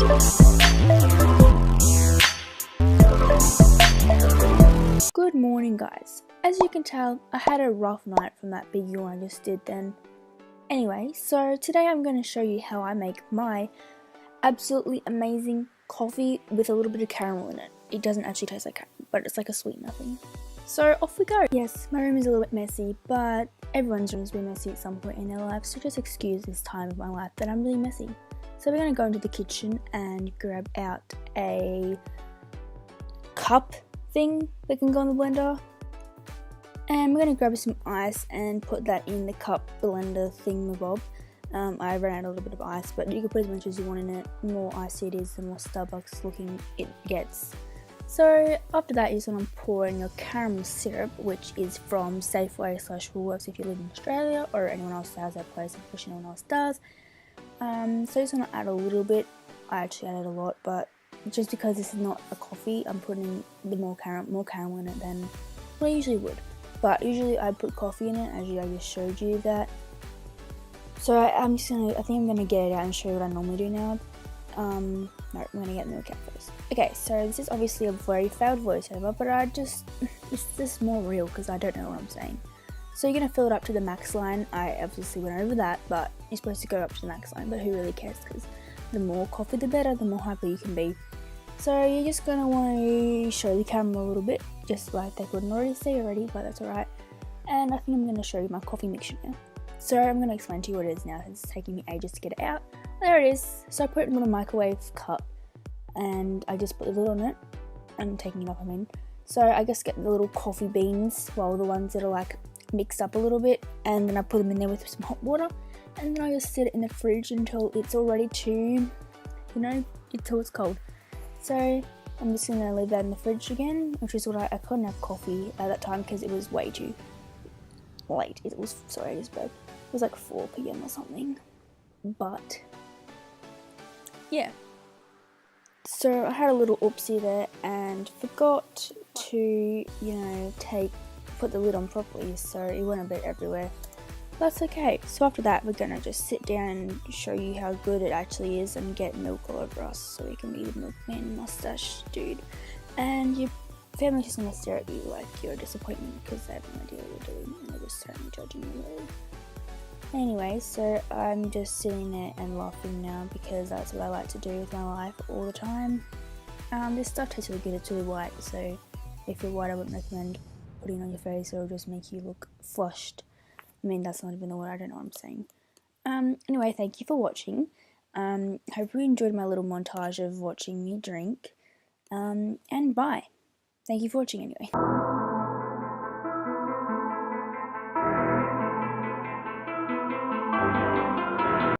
Good morning, guys. As you can tell, I had a rough night from that big yawn I just did then. Anyway, so today I'm going to show you how I make my absolutely amazing coffee with a little bit of caramel in it. It doesn't actually taste like caramel, but it's like a sweet nothing. So off we go. Yes, my room is a little bit messy, but everyone's room has been messy at some point in their life, so just excuse this time of my life that I'm really messy. So we're going to go into the kitchen and grab out a cup thing that can go in the blender, and we're going to grab some ice and put that in the cup blender thingamabob. I ran out a little bit of ice, but you can put as much as you want in it. The more icy it is, the more Starbucks looking it gets. So after that, you just want to pour in your caramel syrup, which is from Safeway/Woolworths if you live in Australia, or anyone else that has that place. I'm pretty sure no one else does. So you just want to add a little bit. I actually added a lot, but just because this is not a coffee, I'm putting more caramel in it than what I usually would. But usually I put coffee in it, as I just showed you that. So I think I'm gonna get it out and show you what I normally do now. No, I'm gonna get the milk out first. Okay, so this is obviously a very failed voiceover, but it's just more real because I don't know what I'm saying. So you're gonna fill it up to the max line. I obviously went over that, but you're supposed to go up to the max line, but who really cares, because the more coffee the better, the more hyper you can be. So you're just going to want to show the camera a little bit, just like they couldn't already see already, but that's alright. And I think I'm going to show you my coffee mixture now. So I'm going to explain to you what it is now, it's taking me ages to get it out. There it is. So I put it in a little microwave cup, and I just put the lid on it. I'm taking it off, I mean. So I just get the little coffee beans, well, the ones that are like mixed up a little bit, and then I put them in there with some hot water, and then I just set it in the fridge until it's all ready to, until it's cold. So I'm just going to leave that in the fridge again, which is what I couldn't have coffee at that time because it was way too late. It was like 4 p.m. or something. But yeah. So I had a little oopsie there and forgot to, put the lid on properly, so it went a bit everywhere. That's okay. So after that, we're gonna just sit down and show you how good it actually is and get milk all over us so we can be the milkman mustache dude. And your family just gonna stare at you like you're a disappointment because they have no idea what you're doing and they're just certainly judging you really. Anyway, so I'm just sitting there and laughing now because that's what I like to do with my life all the time. This stuff tastes really good. It's really white, so if you're white, I wouldn't recommend putting it on your face. It'll just make you look flushed. I mean, that's not even the word, I don't know what I'm saying. Anyway, thank you for watching. Hope you enjoyed my little montage of watching me drink. And bye. Thank you for watching anyway.